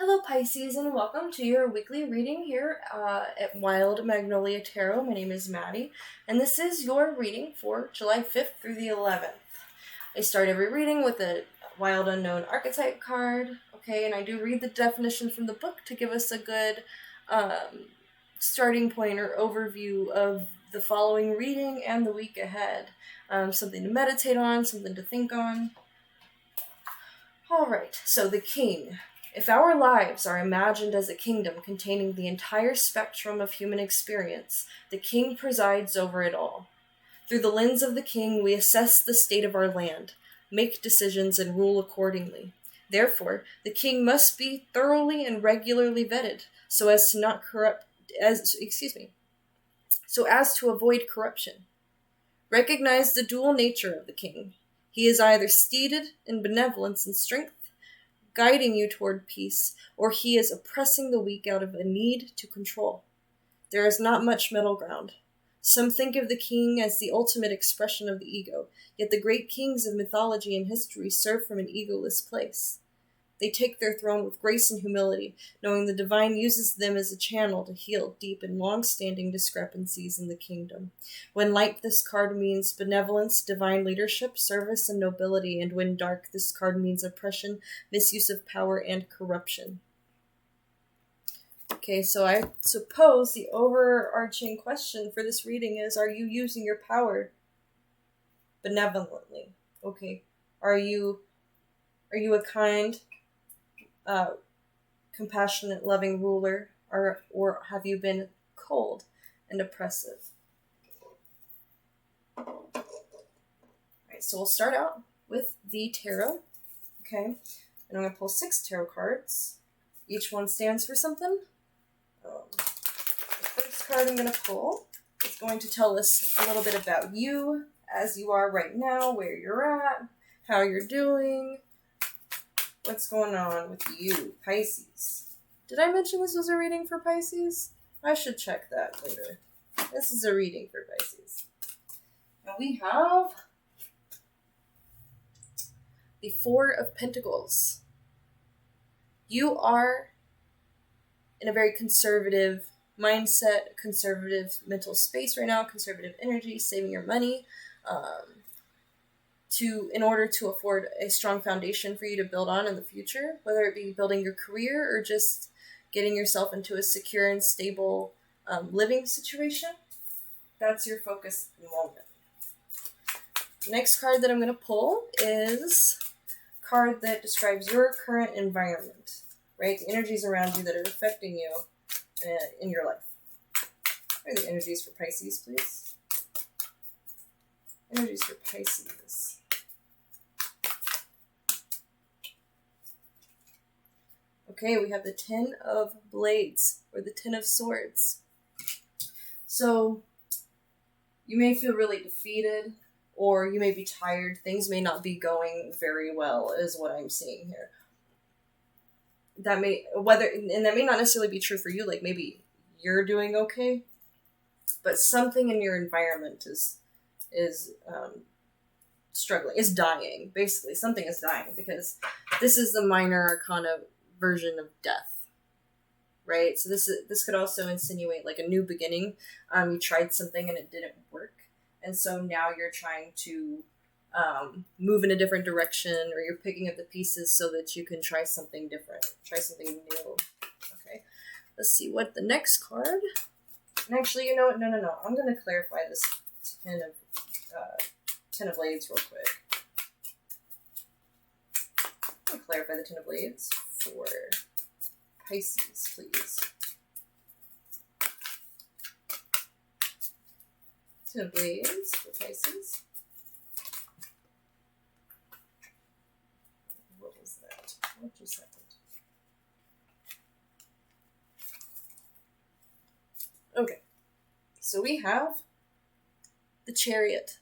Hello Pisces and welcome to your weekly reading here at Wild Magnolia Tarot. My name is Maddie and this is your reading for July 5th through the 11th. I start every reading with a Wild Unknown archetype card, okay, and I do read the definition from the book to give us a good starting point or overview of the following reading and the week ahead. Something to meditate on, something to think on. Alright, so the King. If our lives are imagined as a kingdom containing the entire spectrum of human experience, the king presides over it all. Through the lens of the king, we assess the state of our land, make decisions, and rule accordingly. Therefore, the king must be thoroughly and regularly vetted, so as to avoid corruption. Recognize the dual nature of the king. He is either steeded in benevolence and strength, guiding you toward peace, or he is oppressing the weak out of a need to control. There is not much middle ground. Some think of the king as the ultimate expression of the ego, yet the great kings of mythology and history serve from an egoless place. They take their throne with grace and humility, knowing the divine uses them as a channel to heal deep and long-standing discrepancies in the kingdom. When light, this card means benevolence, divine leadership, service, and nobility, and when dark, this card means oppression, misuse of power, and corruption. Okay, so I suppose the overarching question for this reading is, are you using your power benevolently? Okay, are you a kind, compassionate, loving ruler, or have you been cold and oppressive? Alright, so we'll start out with the tarot, okay? And I'm going to pull 6 tarot cards. Each one stands for something. The first card I'm going to pull is going to tell us a little bit about you, as you are right now, where you're at, how you're doing, what's going on with you, Pisces? Did I mention this was a reading for Pisces? I should check that later. This is a reading for Pisces. Now we have the 4 of Pentacles. You are in a very conservative mindset, conservative mental space right now, conservative energy, saving your money, in order to afford a strong foundation for you to build on in the future, whether it be building your career or just getting yourself into a secure and stable living situation. That's your focus at the moment. Next card that I'm going to pull is a card that describes your current environment, right? The energies around you that are affecting you in your life. What are the energies for Pisces, please? Energies for Pisces. Okay, we have the 10 of Blades, or the 10 of Swords. So, you may feel really defeated, or you may be tired. Things may not be going very well, is what I'm seeing here. That may not necessarily be true for you, like maybe you're doing okay, but something in your environment is struggling, is dying, basically. Something is dying, because this is the minor arcana version of death, right? So this could also insinuate like a new beginning. You tried something and it didn't work, and so now you're trying to move in a different direction, or you're picking up the pieces so that you can try something different, try something new. Okay, let's see what the next card. And actually, you know what? No. I'm going to clarify this 10 of Blades real quick. I'm going to clarify the 10 of Blades for Pisces, please. 10 of Blades for Pisces. What was that? What just happened? Okay. So we have the Chariot.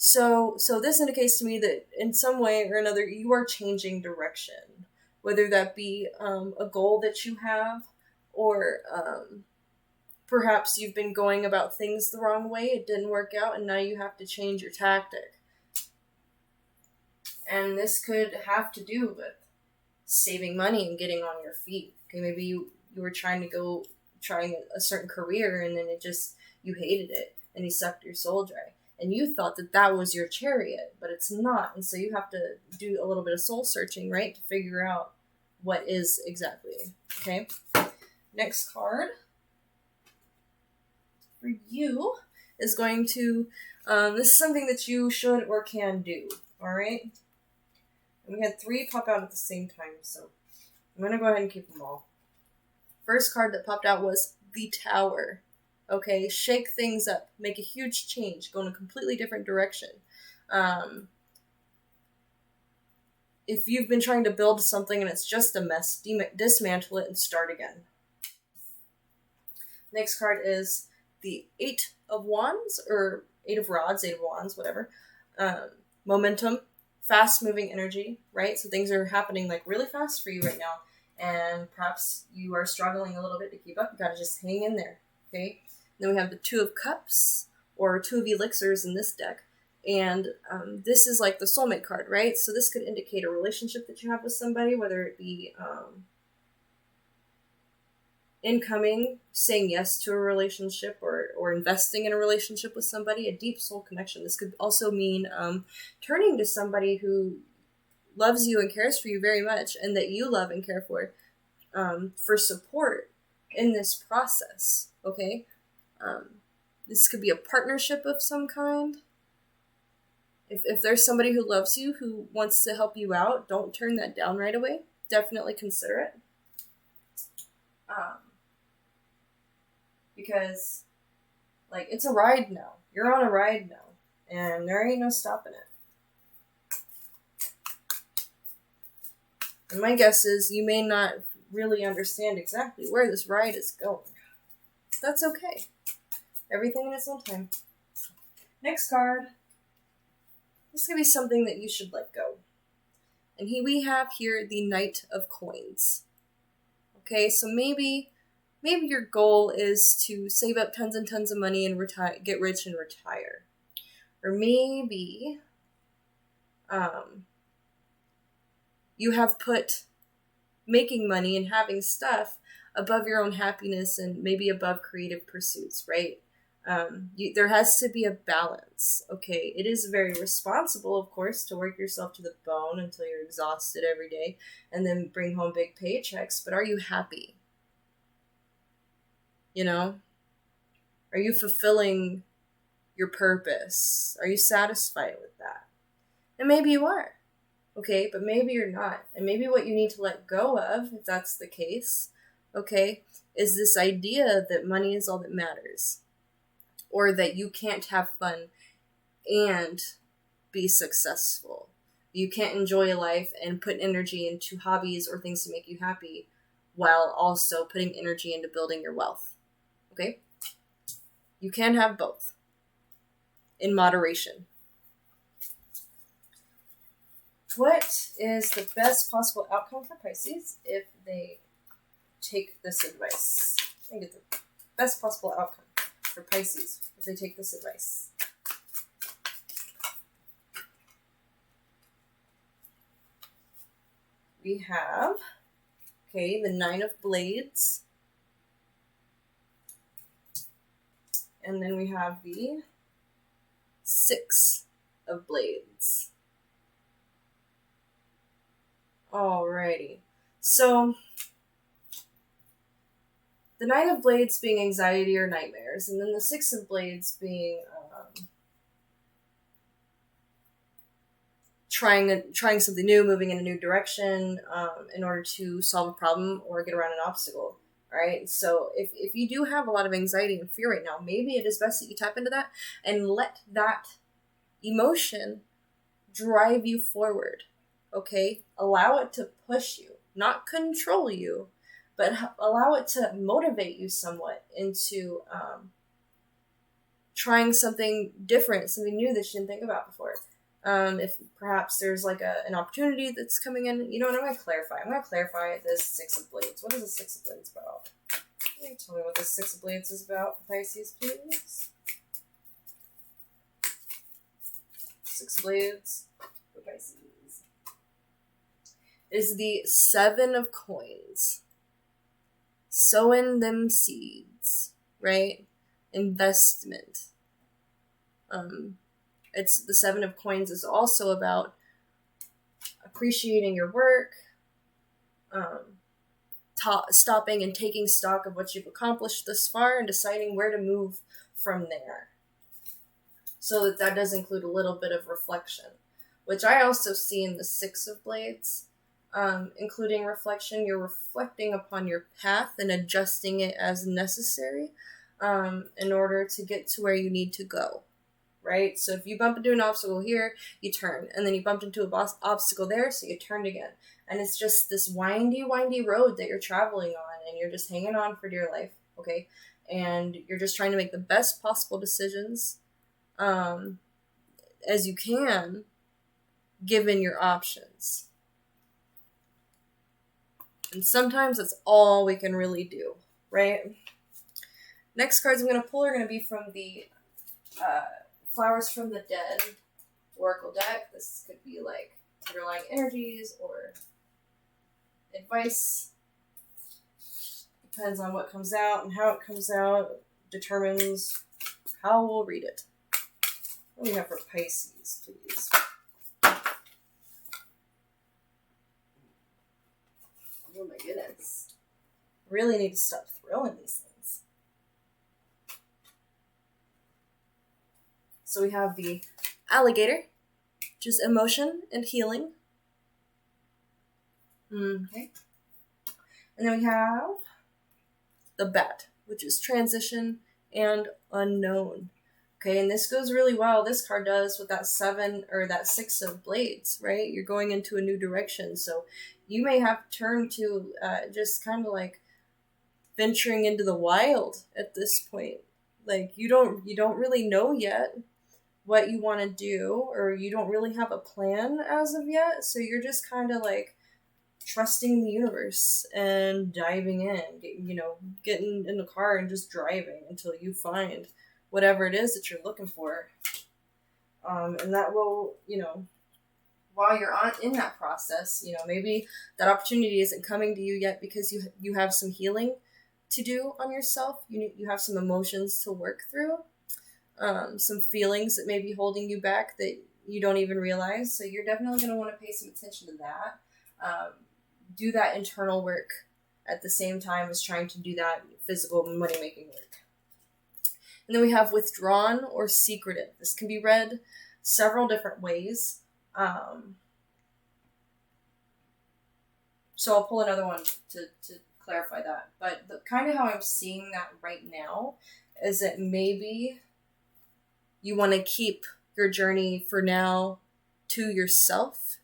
So this indicates to me that in some way or another you are changing direction, whether that be a goal that you have, or perhaps you've been going about things the wrong way, it didn't work out, and now you have to change your tactic. And this could have to do with saving money and getting on your feet. Okay, maybe you were trying a certain career, and then you hated it, and you sucked your soul dry. And you thought that was your chariot, but it's not. And so you have to do a little bit of soul searching, right, to figure out what is exactly. Okay? Next card for you is going to, this is something that you should or can do. All right? And we had 3 pop out at the same time, so I'm going to go ahead and keep them all. First card that popped out was the Tower. Okay, shake things up, make a huge change, go in a completely different direction. If you've been trying to build something and it's just a mess, dismantle it and start again. Next card is the 8 of Wands, or 8 of Rods, 8 of Wands, whatever. Momentum, fast-moving energy, right? So things are happening like really fast for you right now, and perhaps you are struggling a little bit to keep up. You gotta just hang in there, okay? Then we have the 2 of Cups, or 2 of Elixirs in this deck. And this is like the soulmate card, right? So this could indicate a relationship that you have with somebody, whether it be incoming, saying yes to a relationship, or investing in a relationship with somebody, a deep soul connection. This could also mean turning to somebody who loves you and cares for you very much, and that you love and care for support in this process, okay? This could be a partnership of some kind. If there's somebody who loves you, who wants to help you out, don't turn that down right away. Definitely consider it. Because, like, it's a ride now. You're on a ride now. And there ain't no stopping it. And my guess is you may not really understand exactly where this ride is going. That's okay. Everything in its own time. Next card. This could be something that you should let go. And we have here the Knight of Coins. Okay, so maybe your goal is to save up tons and tons of money and get rich and retire. Or maybe you have put making money and having stuff above your own happiness and maybe above creative pursuits, right? There has to be a balance, okay? It is very responsible, of course, to work yourself to the bone until you're exhausted every day and then bring home big paychecks, but are you happy? You know? Are you fulfilling your purpose? Are you satisfied with that? And maybe you are, okay? But maybe you're not. And maybe what you need to let go of, if that's the case, okay, is this idea that money is all that matters. Or that you can't have fun and be successful. You can't enjoy life and put energy into hobbies or things to make you happy while also putting energy into building your wealth. Okay? You can have both in moderation. What is the best possible outcome for Pisces if they take this advice? I get the best possible outcome for Pisces if they take this advice. We have, okay, the 9 of Blades. And then we have the 6 of Blades. Alrighty. So, the 9 of Blades being anxiety or nightmares, and then the 6 of Blades being trying something new, moving in a new direction in order to solve a problem or get around an obstacle, right? So if you do have a lot of anxiety and fear right now, maybe it is best that you tap into that and let that emotion drive you forward, okay? Allow it to push you, not control you, but allow it to motivate you somewhat into trying something different, something new that you didn't think about before. If perhaps there's like an opportunity that's coming in, you know what, I'm going to clarify this 6 of Blades. What is the 6 of Blades about? Can you tell me what the 6 of Blades is about for Pisces, please? 6 of Blades for Pisces. is the Seven of Coins. Sowing them seeds, right? Investment. It's the Seven of Coins is also about appreciating your work, stopping and taking stock of what you've accomplished thus far and deciding where to move from there. So that does include a little bit of reflection, which I also see in the Six of Blades, including reflection. You're reflecting upon your path and adjusting it as necessary in order to get to where you need to go, right? So if you bump into an obstacle here, you turn, and then you bumped into an obstacle there, so you turned again. And it's just this windy road that you're traveling on, and you're just hanging on for dear life, okay? And you're just trying to make the best possible decisions as you can, given your options. And sometimes that's all we can really do, right? Next cards I'm going to pull are going to be from the Flowers from the Dead Oracle deck. This could be like underlying energies or advice. Depends on what comes out, and how it comes out determines how we'll read it. What do we have for Pisces, please? Oh my goodness. Really need to stop throwing these things. So we have the Alligator, which is emotion and healing. Okay. And then we have the Bat, which is transition and unknown. Okay, and this goes really well. This card does with that Six of Blades, right? You're going into a new direction, so you may have to turn to just kind of like venturing into the wild at this point. Like you don't really know yet what you want to do, or you don't really have a plan as of yet. So you're just kind of like trusting the universe and diving in, getting in the car and just driving until you find whatever it is that you're looking for. And that will, while you're in that process, maybe that opportunity isn't coming to you yet because you have some healing to do on yourself. You have some emotions to work through, some feelings that may be holding you back that you don't even realize. So you're definitely going to want to pay some attention to that. Do that internal work at the same time as trying to do that physical money-making work. And then we have withdrawn or secretive. This can be read several different ways. So I'll pull another one to clarify that. But the kind of how I'm seeing that right now is that maybe you want to keep your journey for now to yourself.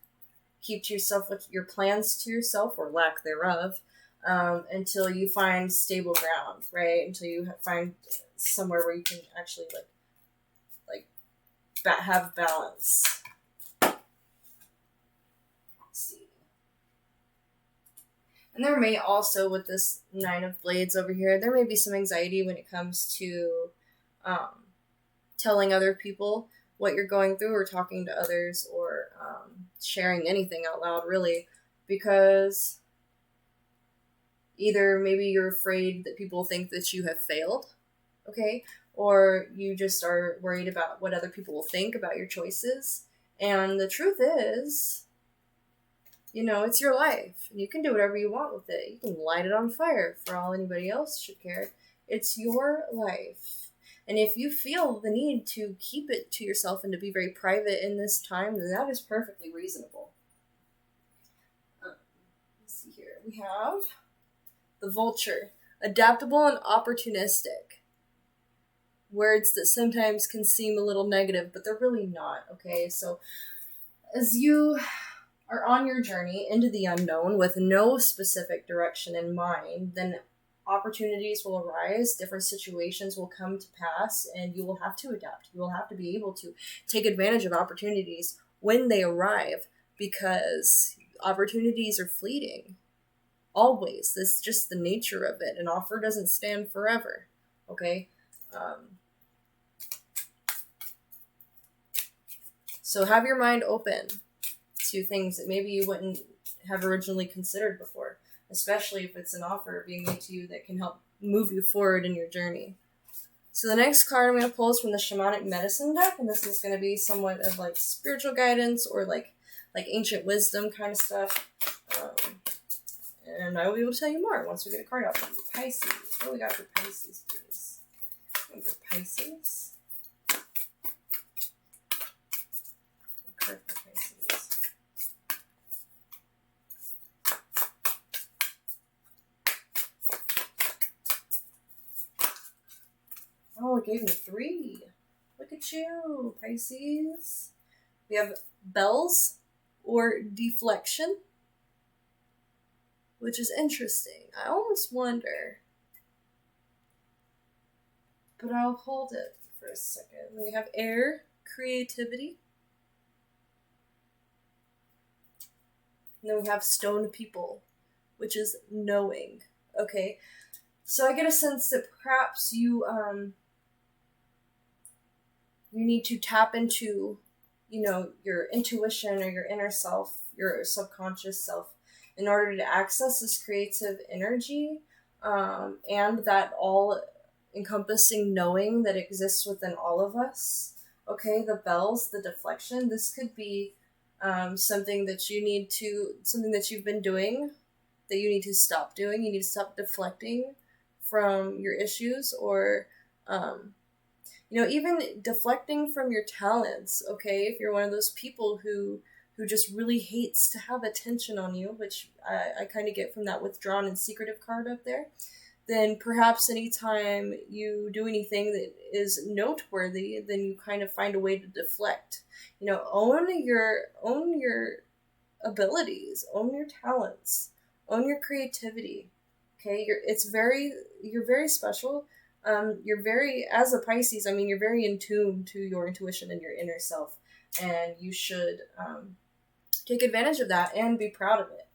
Keep to yourself with your plans to yourself, or lack thereof, until you find stable ground, right? Until you find somewhere where you can actually have balance. Let's see. And there may also, with this Nine of Blades over here, there may be some anxiety when it comes to telling other people what you're going through, or talking to others, or sharing anything out loud, really, because either maybe you're afraid that people think that you have failed, okay, or you just are worried about what other people will think about your choices. And the truth is, it's your life, and you can do whatever you want with it. You can light it on fire for all anybody else should care. It's your life. And if you feel the need to keep it to yourself and to be very private in this time, then that is perfectly reasonable. Let's see here. We have the Vulture. Adaptable and opportunistic. Words that sometimes can seem a little negative, but they're really not, okay? So as you are on your journey into the unknown with no specific direction in mind, then opportunities will arise, different situations will come to pass, and you will have to adapt. You will have to be able to take advantage of opportunities when they arrive, because opportunities are fleeting. Always. That's just the nature of it. An offer doesn't stand forever. Okay? So have your mind open to things that maybe you wouldn't have originally considered before, especially if it's an offer being made to you that can help move you forward in your journey. So the next card I'm going to pull is from the Shamanic Medicine deck, and this is going to be somewhat of like spiritual guidance or like ancient wisdom kind of stuff. And I will be able to tell you more once we get a card out from Pisces. What do we got for Pisces, please? For Pisces. Card for Pisces. Oh, it gave me 3. Look at you, Pisces. We have bells or deflection, which is interesting. I almost wonder, but I'll hold it for a second. We have air, creativity. And then we have stone people, which is knowing. Okay, so I get a sense that perhaps you need to tap into, your intuition or your inner self, your subconscious self, in order to access this creative energy, and that all-encompassing knowing that exists within all of us. Okay, the bells, the deflection, this could be something that you've been doing, that you need to stop doing. You need to stop deflecting from your issues, or even deflecting from your talents. Okay, if you're one of those people who just really hates to have attention on you, which I kind of get from that withdrawn and secretive card up there, then perhaps anytime you do anything that is noteworthy, then you kind of find a way to deflect. Own your abilities, own your talents, own your creativity. Okay, you're very special. As a Pisces, you're very in tune to your intuition and your inner self, and you should take advantage of that and be proud of it.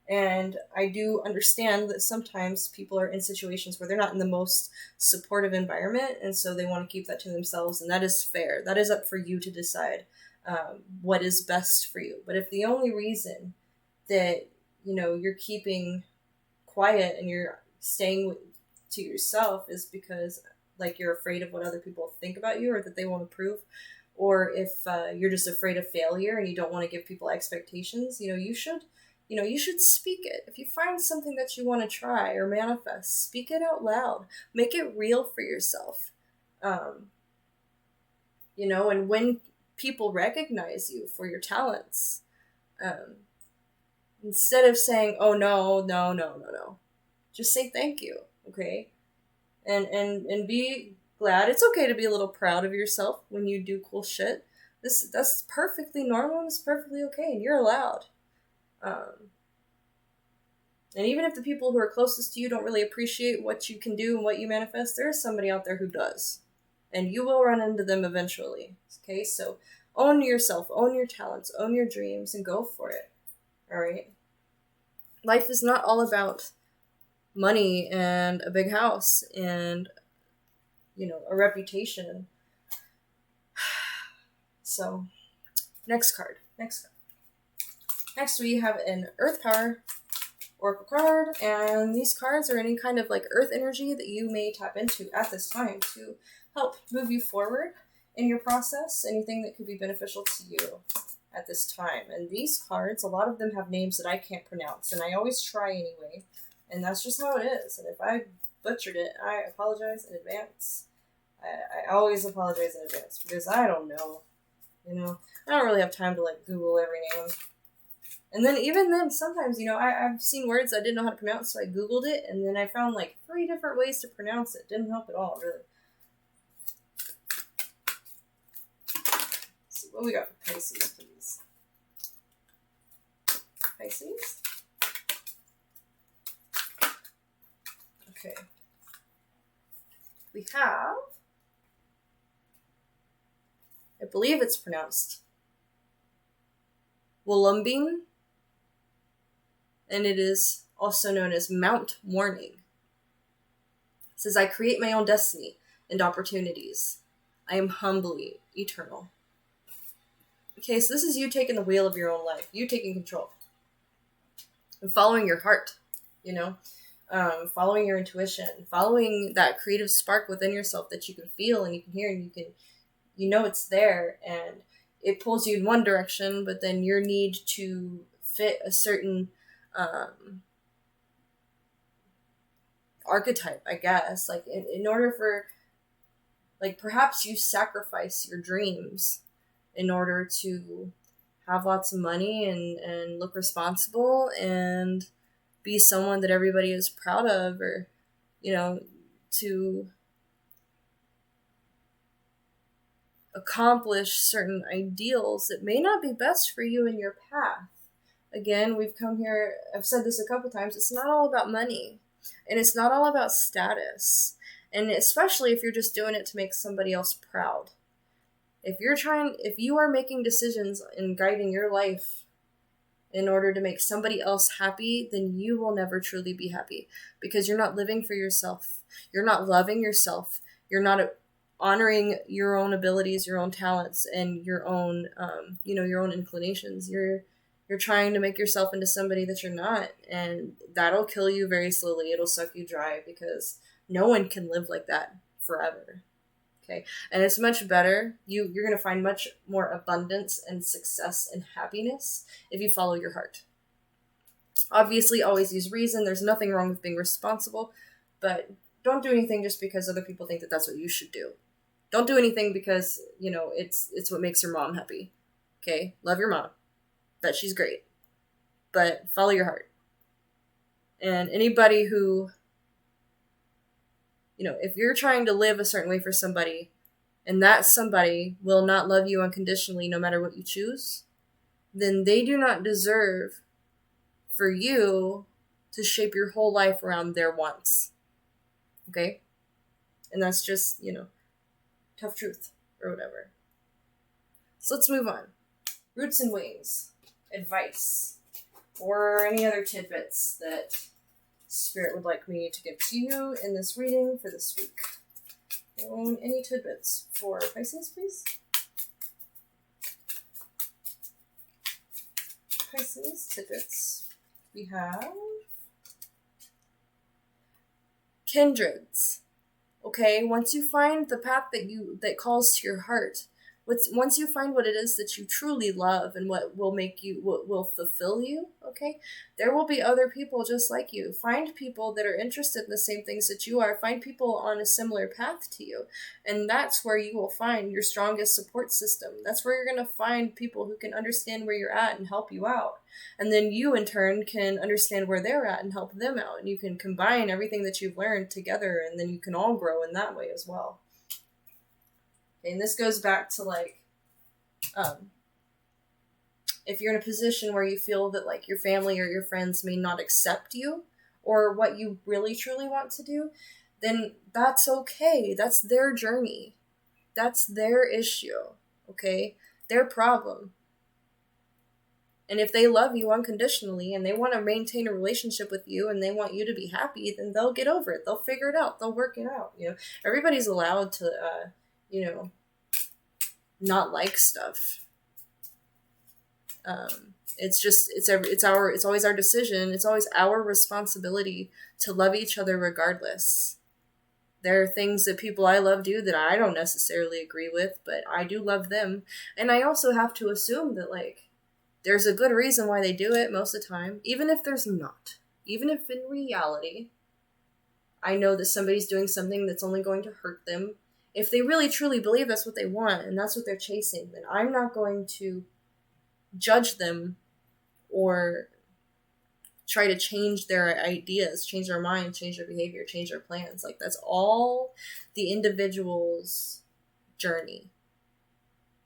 And I do understand that sometimes people are in situations where they're not in the most supportive environment, and so they want to keep that to themselves, and that is fair. That is up for you to decide what is best for you. But if the only reason that you're keeping quiet and you're staying to yourself is because you're afraid of what other people think about you or that they won't approve, or if you're just afraid of failure and you don't want to give people expectations, you should speak it. If you find something that you want to try or manifest, speak it out loud. Make it real for yourself. And when people recognize you for your talents, instead of saying, oh, no, just say thank you, okay? And be glad. It's okay to be a little proud of yourself when you do cool shit. That's perfectly normal and it's perfectly okay, and you're allowed. And even if the people who are closest to you don't really appreciate what you can do and what you manifest, there is somebody out there who does. And you will run into them eventually. Okay, so own yourself, own your talents, own your dreams, and go for it. Alright? Life is not all about money and a big house and, a reputation. So, next card. Next we have an Earth Power Oracle card, and these cards are any kind of earth energy that you may tap into at this time to help move you forward in your process, anything that could be beneficial to you at this time. And these cards, a lot of them have names that I can't pronounce, and I always try anyway, and that's just how it is. And if I butchered it, I apologize in advance. I always apologize in advance, because I don't know. I don't really have time to Google every name. And then even then, sometimes, I've seen words I didn't know how to pronounce, so I Googled it, and then I found 3 different ways to pronounce it. Didn't help at all, really. Let's see what we got for Pisces, please. Pisces? Okay. We have, I believe it's pronounced Wollumbine, and it is also known as Mount Warning. It says, I create my own destiny and opportunities. I am humbly eternal. Okay, so this is you taking the wheel of your own life. You taking control. and following your heart, following your intuition, following that creative spark within yourself that you can feel and you can hear and it's there, and it pulls you in one direction, but then your need to fit a certain archetype, I guess, like in order for, like, perhaps you sacrifice your dreams in order to have lots of money and look responsible and be someone that everybody is proud of, or to accomplish certain ideals that may not be best for you in your path. Again, we've come here, I've said this a couple times, it's not all about money, and it's not all about status, and especially if you're just doing it to make somebody else proud. If you are making decisions and guiding your life in order to make somebody else happy, then you will never truly be happy, because you're not living for yourself. You're not loving yourself. You're not honoring your own abilities, your own talents, and your own, your own inclinations. You're trying to make yourself into somebody that you're not, and that'll kill you very slowly. It'll suck you dry, because no one can live like that forever. Okay, and it's much better. You're going to find much more abundance and success and happiness if you follow your heart. Obviously, always use reason. There's nothing wrong with being responsible, but don't do anything just because other people think that that's what you should do. Don't do anything because, it's what makes your mom happy. Okay, love your mom. Bet she's great. But follow your heart. And anybody who, if you're trying to live a certain way for somebody, and that somebody will not love you unconditionally no matter what you choose, then they do not deserve for you to shape your whole life around their wants. Okay? And that's just, tough truth or whatever. So let's move on. Roots and wings. Advice. Or any other tidbits that Spirit would like me to give to you in this reading for this week. Any tidbits for Pisces, please? Pisces tidbits. We have kindreds. Okay, once you find the path that calls to your heart, once you find what it is that you truly love and what will fulfill you, okay, there will be other people just like you. Find people that are interested in the same things that you are. Find people on a similar path to you. And that's where you will find your strongest support system. That's where you're going to find people who can understand where you're at and help you out. And then you, in turn, can understand where they're at and help them out. And you can combine everything that you've learned together, and then you can all grow in that way as well. And this goes back to, like, if you're in a position where you feel that, like, your family or your friends may not accept you or what you really truly want to do, then that's okay. That's their journey. That's their issue, okay? Their problem. And if they love you unconditionally and they want to maintain a relationship with you and they want you to be happy, then they'll get over it. They'll figure it out. They'll work it out. Everybody's allowed to, not like stuff. It's always our decision. It's always our responsibility to love each other regardless. There are things that people I love do that I don't necessarily agree with, but I do love them. And I also have to assume that, like, there's a good reason why they do it most of the time, even if there's not. Even if in reality, I know that somebody's doing something that's only going to hurt them. If they really truly believe that's what they want and that's what they're chasing, then I'm not going to judge them or try to change their ideas, change their mind, change their behavior, change their plans. Like, that's all the individual's journey.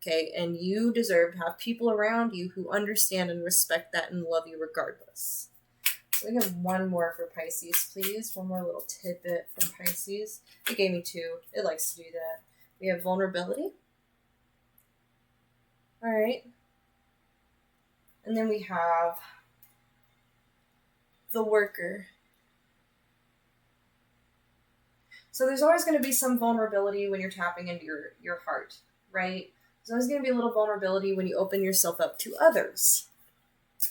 Okay, and you deserve to have people around you who understand and respect that and love you regardless. So we have one more for Pisces, please. One more little tidbit from Pisces. It gave me two. It likes to do that. We have vulnerability. All right. And then we have the worker. So there's always going to be some vulnerability when you're tapping into your heart, right? There's always going to be a little vulnerability when you open yourself up to others.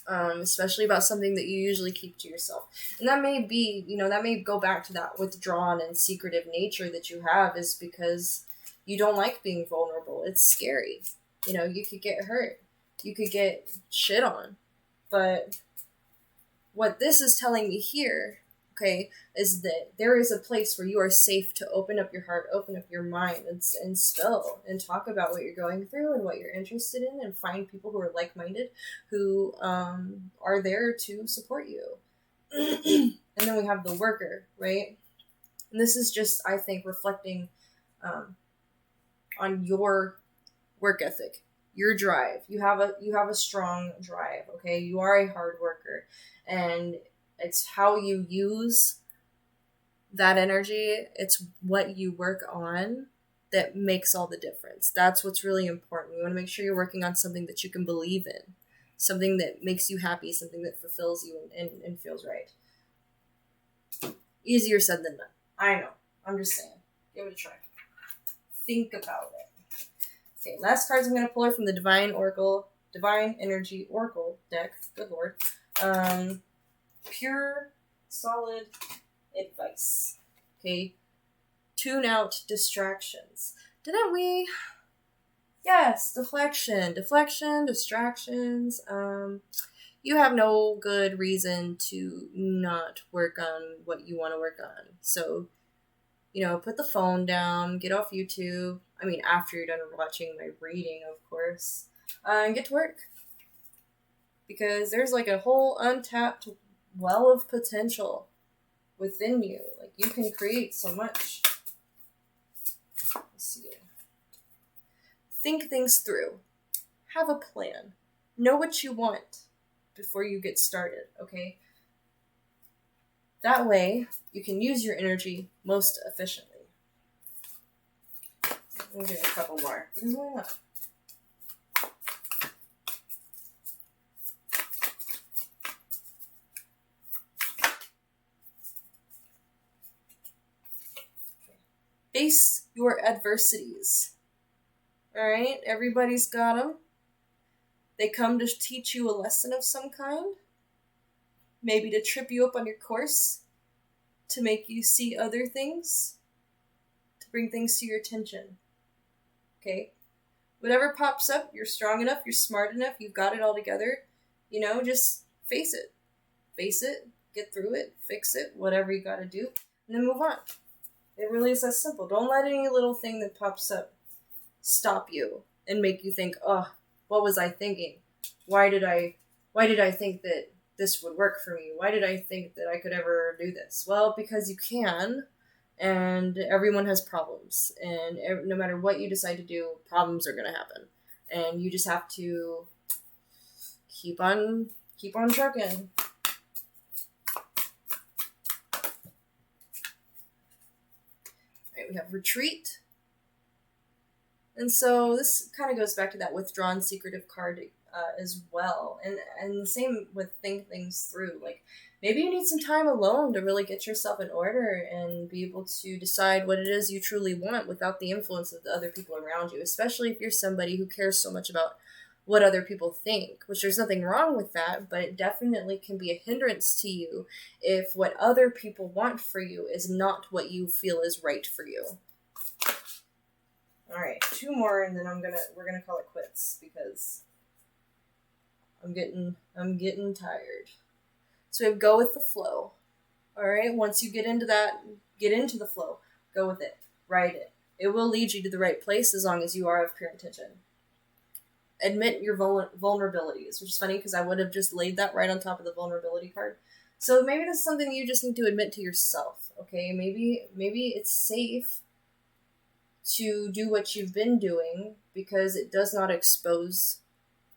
especially about something that you usually keep to yourself. And that may be, that may go back to that withdrawn and secretive nature that you have, is because you don't like being vulnerable. It's scary. You could get hurt. You could get shit on. But what this is telling me here, okay, is that there is a place where you are safe to open up your heart, open up your mind, and spill and talk about what you're going through and what you're interested in, and find people who are like-minded, who are there to support you. And then we have the worker, right? And this is just, I think, reflecting on your work ethic, your drive. You have a strong drive, okay? You are a hard worker, and it's how you use that energy. It's what you work on that makes all the difference. That's what's really important. You want to make sure you're working on something that you can believe in, something that makes you happy, something that fulfills you and feels right. Easier said than done. I know. I'm just saying. Give it a try. Think about it. Okay, last cards I'm going to pull are from the Divine Energy Oracle deck. Good Lord. Pure, solid advice. Okay. Tune out distractions. Didn't we? Yes, deflection, distractions. You have no good reason to not work on what you want to work on. So, put the phone down, get off YouTube. I mean, after you're done watching my reading, of course. And get to work. Because there's like a whole untapped well of potential within you. Like, you can create so much. Let's see. Think things through. Have a plan. Know what you want before you get started, okay? That way, you can use your energy most efficiently. We'll do a couple more. Because why not? Face your adversities. Alright? Everybody's got them. They come to teach you a lesson of some kind. Maybe to trip you up on your course. To make you see other things. To bring things to your attention. Okay? Whatever pops up, you're strong enough, you're smart enough, you've got it all together. Just face it. Face it, get through it, fix it, whatever you gotta do, and then move on. It really is that simple. Don't let any little thing that pops up stop you and make you think, oh, what was I thinking? Why did I think that this would work for me? Why did I think that I could ever do this? Well, because you can, and everyone has problems, and no matter what you decide to do, problems are going to happen, and you just have to keep on trucking. Right, we have retreat. And so this kind of goes back to that withdrawn secretive card as well. And the same with think things through. Like, maybe you need some time alone to really get yourself in order and be able to decide what it is you truly want without the influence of the other people around you, especially if you're somebody who cares so much about what other people think, which there's nothing wrong with that, but it definitely can be a hindrance to you if what other people want for you is not what you feel is right for you. All right, 2 more, and then we're gonna call it quits because I'm getting tired. So we have go with the flow. All right, once you get into the flow, go with it, ride it. It will lead you to the right place as long as you are of pure intention. Admit your vulnerabilities, which is funny because I would have just laid that right on top of the vulnerability card. So maybe that's something you just need to admit to yourself. Okay, maybe it's safe to do what you've been doing because it does not expose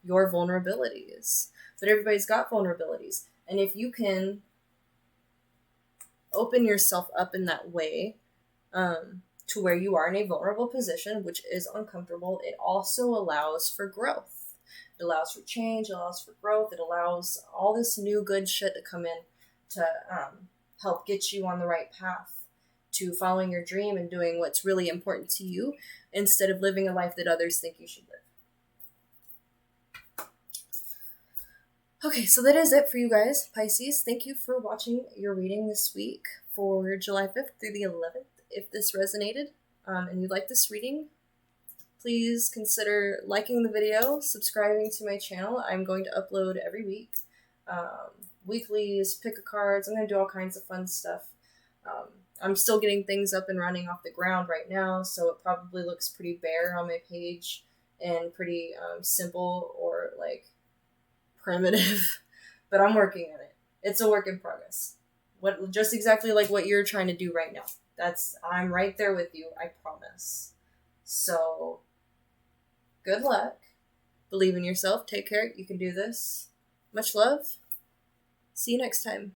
your vulnerabilities. But everybody's got vulnerabilities. And if you can open yourself up in that way, to where you are in a vulnerable position, which is uncomfortable, it also allows for growth. It allows for change, it allows for growth, it allows all this new good shit to come in to help get you on the right path to following your dream and doing what's really important to you instead of living a life that others think you should live. Okay, so that is it for you guys, Pisces. Thank you for watching your reading this week for July 5th through the 11th. If this resonated and you like this reading, please consider liking the video, subscribing to my channel. I'm going to upload every week. Weeklies, pick a cards. I'm going to do all kinds of fun stuff. I'm still getting things up and running off the ground right now, so it probably looks pretty bare on my page and pretty simple or like primitive, but I'm working on it. It's a work in progress. Just exactly like what you're trying to do right now. I'm right there with you, I promise. So, good luck. Believe in yourself. Take care. You can do this. Much love. See you next time.